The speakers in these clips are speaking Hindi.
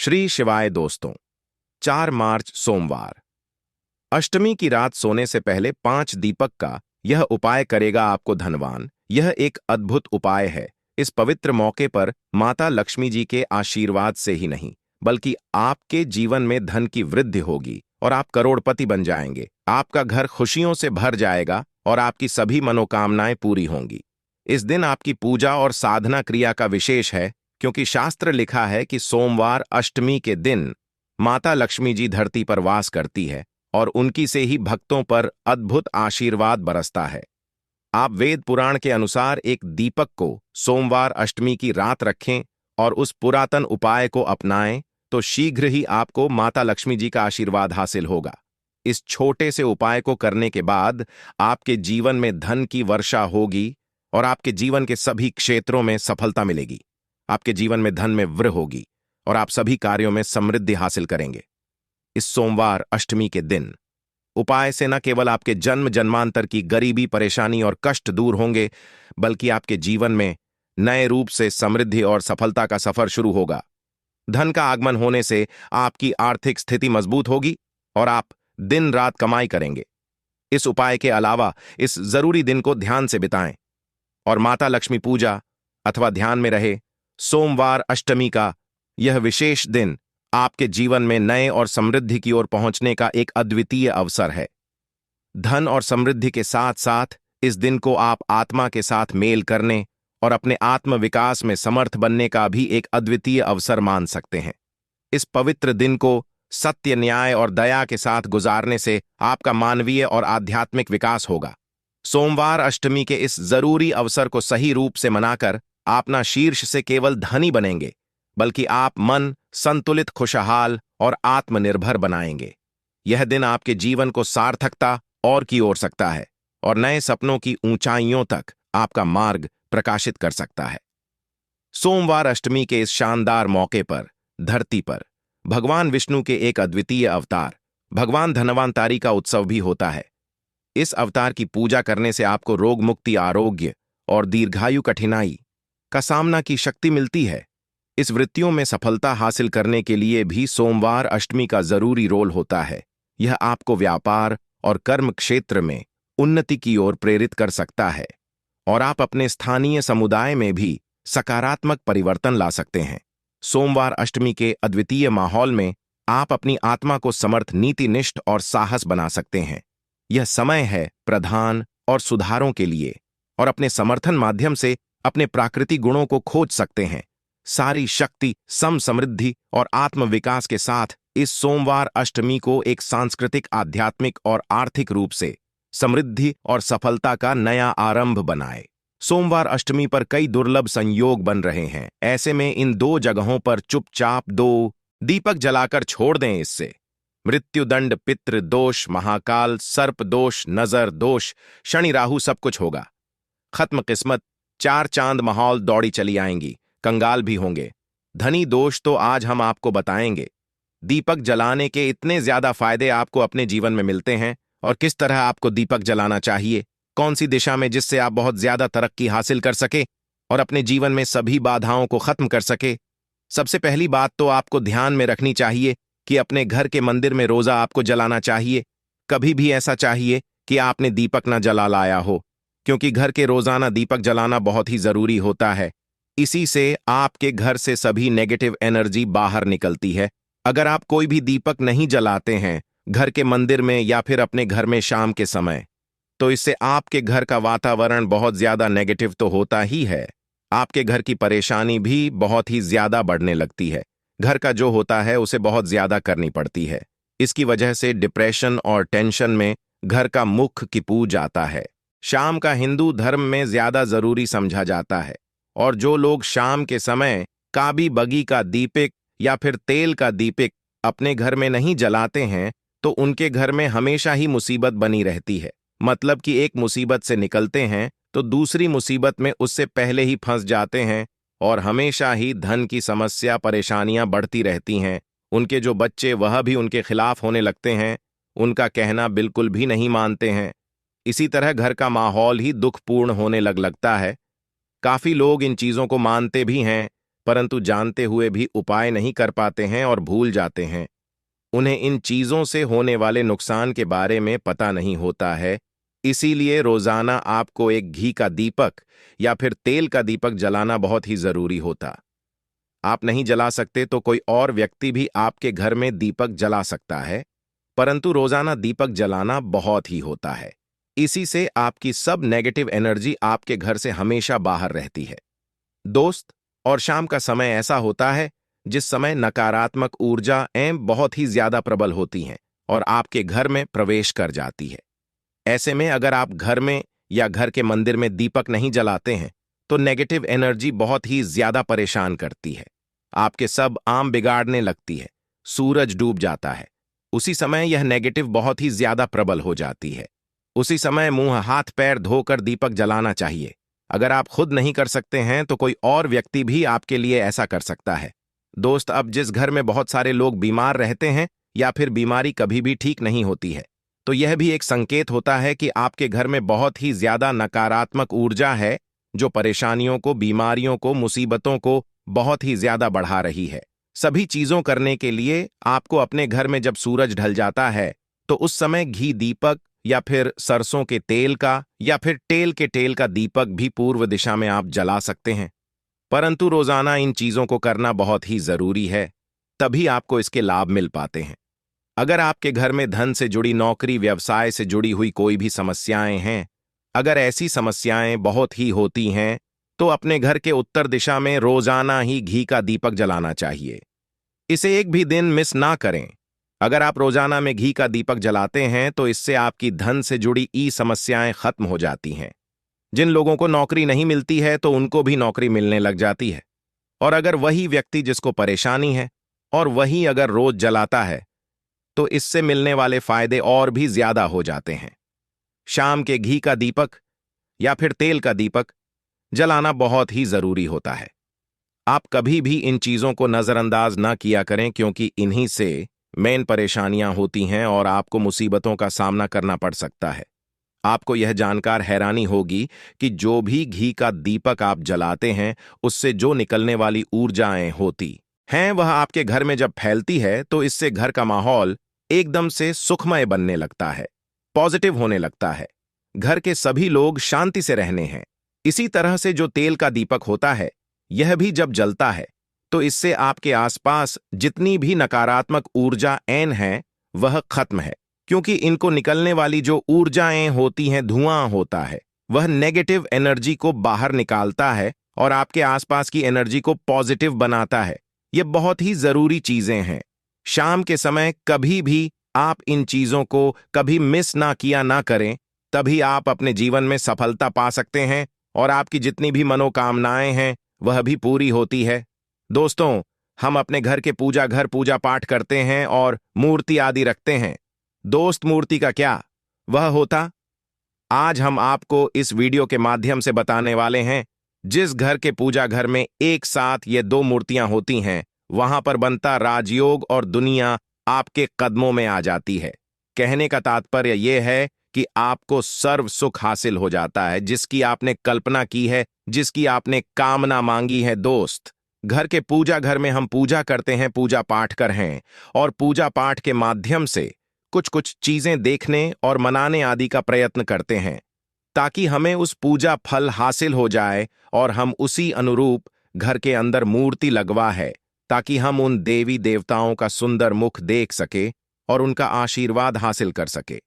श्री शिवाय दोस्तों। 4 मार्च सोमवार। अष्टमी की रात सोने से पहले 5 दीपक का यह उपाय करेगा आपको धनवान। यह एक अद्भुत उपाय है। इस पवित्र मौके पर माता लक्ष्मी जी के आशीर्वाद से ही नहीं बल्कि आपके जीवन में धन की वृद्धि होगी और आप करोड़पति बन जाएंगे। आपका घर खुशियों से भर जाएगा और आपकी सभी मनोकामनाएं पूरी होंगी। इस दिन आपकी पूजा और साधना क्रिया का विशेष है क्योंकि शास्त्र लिखा है कि सोमवार अष्टमी के दिन माता लक्ष्मी जी धरती पर वास करती है और उनकी से ही भक्तों पर अद्भुत आशीर्वाद बरसता है। आप वेद पुराण के अनुसार एक दीपक को सोमवार अष्टमी की रात रखें और उस पुरातन उपाय को अपनाएं तो शीघ्र ही आपको माता लक्ष्मी जी का आशीर्वाद हासिल होगा। इस छोटे से उपाय को करने के बाद आपके जीवन में धन की वर्षा होगी और आपके जीवन के सभी क्षेत्रों में सफलता मिलेगी। आपके जीवन में धन में वृद्धि होगी और आप सभी कार्यों में समृद्धि हासिल करेंगे। इस सोमवार अष्टमी के दिन उपाय से न केवल आपके जन्म जन्मांतर की गरीबी, परेशानी और कष्ट दूर होंगे बल्कि आपके जीवन में नए रूप से समृद्धि और सफलता का सफर शुरू होगा। धन का आगमन होने से आपकी आर्थिक स्थिति मजबूत होगी और आप दिन रात कमाई करेंगे। इस उपाय के अलावा इस जरूरी दिन को ध्यान से बिताएं और माता लक्ष्मी पूजा अथवा ध्यान में रहे। सोमवार अष्टमी का यह विशेष दिन आपके जीवन में नए और समृद्धि की ओर पहुंचने का एक अद्वितीय अवसर है। धन और समृद्धि के साथ साथ इस दिन को आप आत्मा के साथ मेल करने और अपने आत्म विकास में समर्थ बनने का भी एक अद्वितीय अवसर मान सकते हैं। इस पवित्र दिन को सत्य, न्याय और दया के साथ गुजारने से आपका मानवीय और आध्यात्मिक विकास होगा। सोमवार अष्टमी के इस जरूरी अवसर को सही रूप से मनाकर आप न शीर्ष से केवल धनी बनेंगे बल्कि आप मन संतुलित, खुशहाल और आत्मनिर्भर बनाएंगे। यह दिन आपके जीवन को सार्थकता और की ओर सकता है और नए सपनों की ऊंचाइयों तक आपका मार्ग प्रकाशित कर सकता है। सोमवार अष्टमी के इस शानदार मौके पर धरती पर भगवान विष्णु के एक अद्वितीय अवतार भगवान धनवंतरी का उत्सव भी होता है। इस अवतार की पूजा करने से आपको रोग मुक्ति, आरोग्य और दीर्घायु, कठिनाई का सामना की शक्ति मिलती है। इस वृत्तियों में सफलता हासिल करने के लिए भी सोमवार अष्टमी का जरूरी रोल होता है। यह आपको व्यापार और कर्म क्षेत्र में उन्नति की ओर प्रेरित कर सकता है और आप अपने स्थानीय समुदाय में भी सकारात्मक परिवर्तन ला सकते हैं। सोमवार अष्टमी के अद्वितीय माहौल में आप अपनी आत्मा को समर्थ, नीतिनिष्ठ और साहस बना सकते हैं। यह समय है प्रधान और सुधारों के लिए और अपने समर्थन माध्यम से अपने प्राकृतिक गुणों को खोज सकते हैं। सारी शक्ति, समृद्धि और आत्म विकास के साथ इस सोमवार अष्टमी को एक सांस्कृतिक, आध्यात्मिक और आर्थिक रूप से समृद्धि और सफलता का नया आरंभ बनाए। सोमवार अष्टमी पर कई दुर्लभ संयोग बन रहे हैं। ऐसे में इन 2 जगहों पर चुपचाप 2 दीपक जलाकर छोड़ दें। इससे मृत्युदंड, पितृ दोष, महाकाल, सर्प दोष, नजर दोष, शनि राहु सब कुछ होगा खत्म। किस्मत, 4 चांद माहौल दौड़ी चली आएंगी, कंगाल भी होंगे। धनी दोष तो आज हम आपको बताएंगे। दीपक जलाने के इतने ज्यादा फायदे आपको अपने जीवन में मिलते हैं और किस तरह आपको दीपक जलाना चाहिए, कौन सी दिशा में, जिससे आप बहुत ज्यादा तरक्की हासिल कर सके और अपने जीवन में सभी बाधाओं को खत्म कर सके। सबसे पहली बात तो आपको ध्यान में रखनी चाहिए कि अपने घर के मंदिर में रोजा आपको जलाना चाहिए। कभी भी ऐसा चाहिए कि आपने दीपक न जला लाया हो, क्योंकि घर के रोजाना दीपक जलाना बहुत ही जरूरी होता है। इसी से आपके घर से सभी नेगेटिव एनर्जी बाहर निकलती है। अगर आप कोई भी दीपक नहीं जलाते हैं घर के मंदिर में या फिर अपने घर में शाम के समय, तो इससे आपके घर का वातावरण बहुत ज्यादा नेगेटिव तो होता ही है, आपके घर की परेशानी भी बहुत ही ज्यादा बढ़ने लगती है। घर का जो होता है उसे बहुत ज्यादा करनी पड़ती है। इसकी वजह से डिप्रेशन और टेंशन में घर का मुख किपू जाता है। शाम का हिंदू धर्म में ज्यादा जरूरी समझा जाता है और जो लोग शाम के समय काबी बगी का दीपक या फिर तेल का दीपक अपने घर में नहीं जलाते हैं तो उनके घर में हमेशा ही मुसीबत बनी रहती है। मतलब कि एक मुसीबत से निकलते हैं तो दूसरी मुसीबत में उससे पहले ही फंस जाते हैं और हमेशा ही धन की समस्या, परेशानियां बढ़ती रहती हैं। उनके जो बच्चे वह भी उनके खिलाफ होने लगते हैं, उनका कहना बिल्कुल भी नहीं मानते हैं। इसी तरह घर का माहौल ही दुखपूर्ण होने लगता है। काफी लोग इन चीजों को मानते भी हैं परंतु जानते हुए भी उपाय नहीं कर पाते हैं और भूल जाते हैं। उन्हें इन चीजों से होने वाले नुकसान के बारे में पता नहीं होता है। इसीलिए रोजाना आपको एक घी का दीपक या फिर तेल का दीपक जलाना बहुत ही जरूरी होता। आप नहीं जला सकते तो कोई और व्यक्ति भी आपके घर में दीपक जला सकता है, परंतु रोजाना दीपक जलाना बहुत ही होता है। इसी से आपकी सब नेगेटिव एनर्जी आपके घर से हमेशा बाहर रहती है। दोस्त, और शाम का समय ऐसा होता है जिस समय नकारात्मक ऊर्जा एवं बहुत ही ज्यादा प्रबल होती हैं और आपके घर में प्रवेश कर जाती है। ऐसे में अगर आप घर में या घर के मंदिर में दीपक नहीं जलाते हैं तो नेगेटिव एनर्जी बहुत ही ज्यादा परेशान करती है। आपके सब आम बिगाड़ने लगती है। सूरज डूब जाता है। उसी समय यह नेगेटिव बहुत ही ज्यादा प्रबल हो जाती है। उसी समय मुंह हाथ पैर धोकर दीपक जलाना चाहिए। अगर आप खुद नहीं कर सकते हैं तो कोई और व्यक्ति भी आपके लिए ऐसा कर सकता है। दोस्त, अब जिस घर में बहुत सारे लोग बीमार रहते हैं या फिर बीमारी कभी भी ठीक नहीं होती है, तो यह भी एक संकेत होता है कि आपके घर में बहुत ही ज्यादा नकारात्मक ऊर्जा है जो परेशानियों को, बीमारियों को, मुसीबतों को बहुत ही ज्यादा बढ़ा रही है। सभी चीजों करने के लिए आपको अपने घर में जब सूरज ढल जाता है तो उस समय घी दीपक या फिर सरसों के तेल का या फिर टेल के तेल का दीपक भी पूर्व दिशा में आप जला सकते हैं। परंतु रोजाना इन चीजों को करना बहुत ही जरूरी है, तभी आपको इसके लाभ मिल पाते हैं। अगर आपके घर में धन से जुड़ी, नौकरी व्यवसाय से जुड़ी हुई कोई भी समस्याएं हैं, अगर ऐसी समस्याएं बहुत ही होती हैं तो अपने घर के उत्तर दिशा में रोजाना ही घी का दीपक जलाना चाहिए। इसे एक भी दिन मिस ना करें। अगर आप रोजाना में घी का दीपक जलाते हैं तो इससे आपकी धन से जुड़ी समस्याएं खत्म हो जाती हैं। जिन लोगों को नौकरी नहीं मिलती है तो उनको भी नौकरी मिलने लग जाती है। और अगर वही व्यक्ति जिसको परेशानी है और वही अगर रोज जलाता है तो इससे मिलने वाले फायदे और भी ज्यादा हो जाते हैं। शाम के घी का दीपक या फिर तेल का दीपक जलाना बहुत ही जरूरी होता है। आप कभी भी इन चीजों को नजरअंदाज ना किया करें, क्योंकि इन्हीं से मेन परेशानियां होती हैं और आपको मुसीबतों का सामना करना पड़ सकता है। आपको यह जानकर हैरानी होगी कि जो भी घी का दीपक आप जलाते हैं उससे जो निकलने वाली ऊर्जाएं होती हैं वह आपके घर में जब फैलती है तो इससे घर का माहौल एकदम से सुखमय बनने लगता है, पॉजिटिव होने लगता है। घर के सभी लोग शांति से रहने हैं। इसी तरह से जो तेल का दीपक होता है, यह भी जब जलता है तो इससे आपके आसपास जितनी भी नकारात्मक ऊर्जा एन है वह खत्म है, क्योंकि इनको निकलने वाली जो ऊर्जाएं होती हैं, धुआं होता है, वह नेगेटिव एनर्जी को बाहर निकालता है और आपके आसपास की एनर्जी को पॉजिटिव बनाता है। ये बहुत ही जरूरी चीजें हैं। शाम के समय कभी भी आप इन चीजों को कभी मिस ना किया ना करें, तभी आप अपने जीवन में सफलता पा सकते हैं और आपकी जितनी भी मनोकामनाएं हैं वह भी पूरी होती है। दोस्तों, हम अपने घर के पूजा पाठ करते हैं और मूर्ति आदि रखते हैं। दोस्त, मूर्ति का क्या वह होता, आज हम आपको इस वीडियो के माध्यम से बताने वाले हैं। जिस घर के पूजा घर में एक साथ ये दो मूर्तियां होती हैं, वहां पर बनता राजयोग और दुनिया आपके कदमों में आ जाती है। कहने का तात्पर्य यह है कि आपको सर्व सुख हासिल हो जाता है, जिसकी आपने कल्पना की है, जिसकी आपने कामना मांगी है। दोस्त, घर के पूजा घर में हम पूजा करते हैं, पूजा पाठ कर हैं, और पूजा पाठ के माध्यम से कुछ कुछ चीजें देखने और मनाने आदि का प्रयत्न करते हैं, ताकि हमें उस पूजा फल हासिल हो जाए और हम उसी अनुरूप घर के अंदर मूर्ति लगवा है, ताकि हम उन देवी देवताओं का सुंदर मुख देख सके और उनका आशीर्वाद हासिल कर सके।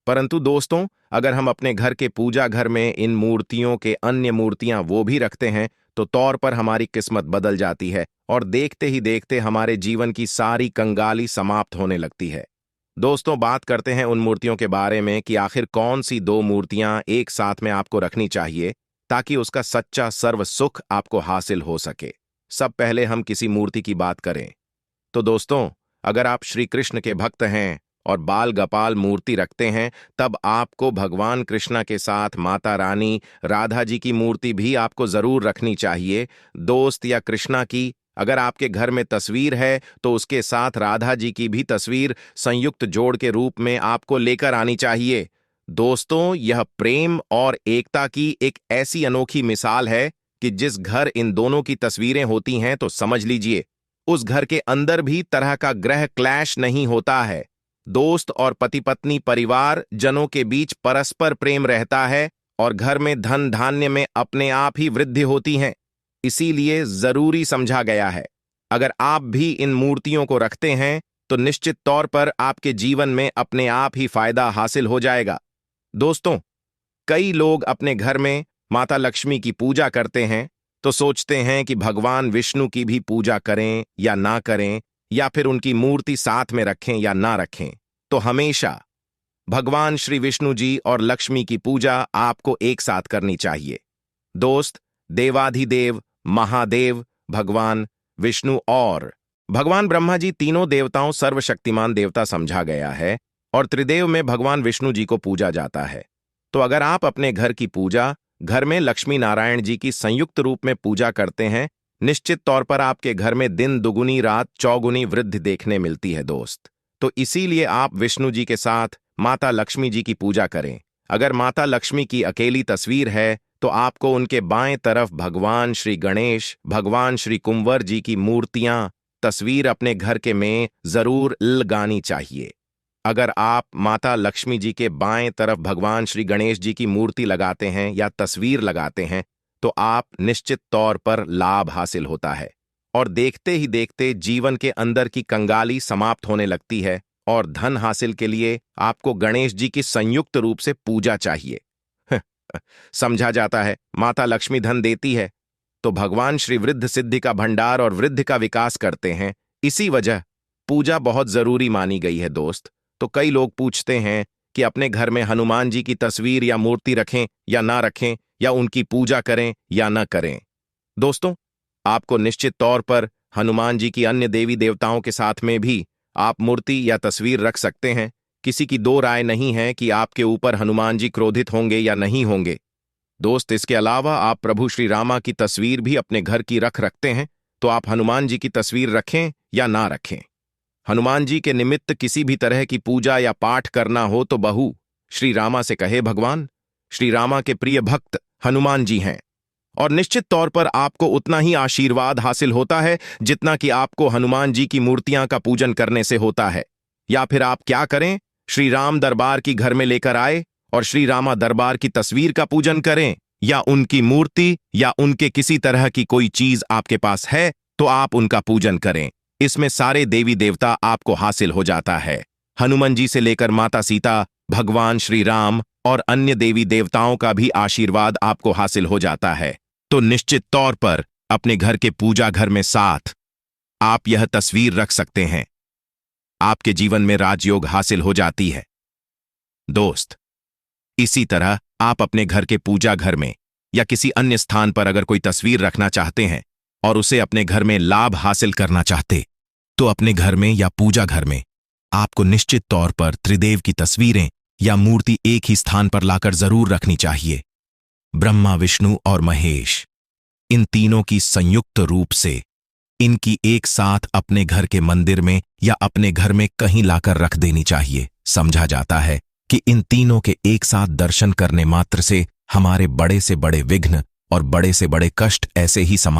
परंतु दोस्तों, अगर हम अपने घर के पूजा घर में इन मूर्तियों के अन्य मूर्तियां वो भी रखते हैं तो तौर पर हमारी किस्मत बदल जाती है और देखते ही देखते हमारे जीवन की सारी कंगाली समाप्त होने लगती है। दोस्तों, बात करते हैं उन मूर्तियों के बारे में कि आखिर कौन सी दो मूर्तियां एक साथ में आपको रखनी चाहिए ताकि उसका सच्चा सर्व सुख आपको हासिल हो सके। सब पहले हम किसी मूर्ति की बात करें तो दोस्तों, अगर आप श्री कृष्ण के भक्त हैं और बाल गोपाल मूर्ति रखते हैं, तब आपको भगवान कृष्णा के साथ माता रानी राधा जी की मूर्ति भी आपको जरूर रखनी चाहिए। दोस्त, या कृष्णा की अगर आपके घर में तस्वीर है तो उसके साथ राधा जी की भी तस्वीर संयुक्त जोड़ के रूप में आपको लेकर आनी चाहिए। दोस्तों, यह प्रेम और एकता की एक ऐसी अनोखी मिसाल है कि जिस घर इन दोनों की तस्वीरें होती हैं तो समझ लीजिए उस घर के अंदर भी तरह का ग्रह क्लैश नहीं होता है। दोस्त और पति पत्नी परिवार जनों के बीच परस्पर प्रेम रहता है और घर में धन धान्य में अपने आप ही वृद्धि होती है। इसीलिए जरूरी समझा गया है। अगर आप भी इन मूर्तियों को रखते हैं तो निश्चित तौर पर आपके जीवन में अपने आप ही फायदा हासिल हो जाएगा। दोस्तों, कई लोग अपने घर में माता लक्ष्मी की पूजा करते हैं तो सोचते हैं कि भगवान विष्णु की भी पूजा करें या ना करें, या फिर उनकी मूर्ति साथ में रखें या ना रखें। तो हमेशा भगवान श्री विष्णु जी और लक्ष्मी की पूजा आपको एक साथ करनी चाहिए। दोस्त, देवाधिदेव महादेव भगवान विष्णु और भगवान ब्रह्मा जी तीनों देवताओं सर्वशक्तिमान देवता समझा गया है और त्रिदेव में भगवान विष्णु जी को पूजा जाता है। तो अगर आप अपने घर की पूजा घर में लक्ष्मी नारायण जी की संयुक्त रूप में पूजा करते हैं, निश्चित तौर पर आपके घर में दिन दुगुनी रात चौगुनी वृद्धि देखने मिलती है। दोस्त, तो इसीलिए आप विष्णु जी के साथ माता लक्ष्मी जी की पूजा करें। अगर माता लक्ष्मी की अकेली तस्वीर है तो आपको उनके बाएं तरफ भगवान श्री गणेश, भगवान श्री कुंवर जी की मूर्तियां तस्वीर अपने घर के में जरूर लगानी चाहिए। अगर आप माता लक्ष्मी जी के बाएं तरफ भगवान श्री गणेश जी की मूर्ति लगाते हैं या तस्वीर लगाते हैं तो आप निश्चित तौर पर लाभ हासिल होता है और देखते ही देखते जीवन के अंदर की कंगाली समाप्त होने लगती है और धन हासिल के लिए आपको गणेश जी की संयुक्त रूप से पूजा चाहिए। समझा जाता है माता लक्ष्मी धन देती है तो भगवान श्री वृद्ध सिद्धि का भंडार और वृद्धि का विकास करते हैं। इसी वजह पूजा बहुत जरूरी मानी गई है। दोस्त, तो कई लोग पूछते हैं कि अपने घर में हनुमान जी की तस्वीर या मूर्ति रखें या ना रखें, या उनकी पूजा करें या ना करें। दोस्तों, आपको निश्चित तौर पर हनुमान जी की अन्य देवी देवताओं के साथ में भी आप मूर्ति या तस्वीर रख सकते हैं। किसी की दो राय नहीं है कि आपके ऊपर हनुमान जी क्रोधित होंगे या नहीं होंगे। दोस्त, इसके अलावा आप प्रभु श्री रामा की तस्वीर भी अपने घर की रखते हैं तो आप हनुमान जी की तस्वीर रखें या ना रखें। हनुमान जी के निमित्त किसी भी तरह की पूजा या पाठ करना हो तो बहू श्री रामा से कहे भगवान श्री रामा के प्रिय भक्त हनुमान जी हैं और निश्चित तौर पर आपको उतना ही आशीर्वाद हासिल होता है जितना कि आपको हनुमान जी की मूर्तियां का पूजन करने से होता है। या फिर आप क्या करें, श्री राम दरबार की घर में लेकर आए और श्री रामा दरबार की तस्वीर का पूजन करें, या उनकी मूर्ति या उनके किसी तरह की कोई चीज आपके पास है तो आप उनका पूजन करें। इसमें सारे देवी देवता आपको हासिल हो जाता है। हनुमान जी से लेकर माता सीता, भगवान श्री राम और अन्य देवी देवताओं का भी आशीर्वाद आपको हासिल हो जाता है। तो निश्चित तौर पर अपने घर के पूजा घर में साथ आप यह तस्वीर रख सकते हैं। आपके जीवन में राजयोग हासिल हो जाती है। दोस्त, इसी तरह आप अपने घर के पूजा घर में या किसी अन्य स्थान पर अगर कोई तस्वीर रखना चाहते हैं और उसे अपने घर में लाभ हासिल करना चाहते तो अपने घर में या पूजा घर में आपको निश्चित तौर पर त्रिदेव की तस्वीरें या मूर्ति एक ही स्थान पर लाकर जरूर रखनी चाहिए। ब्रह्मा, विष्णु और महेश, इन तीनों की संयुक्त रूप से इनकी एक साथ अपने घर के मंदिर में या अपने घर में कहीं लाकर रख देनी चाहिए। समझा जाता है कि इन तीनों के एक साथ दर्शन करने मात्र से हमारे बड़े से बड़े विघ्न और बड़े से बड़े कष्ट ऐसे ही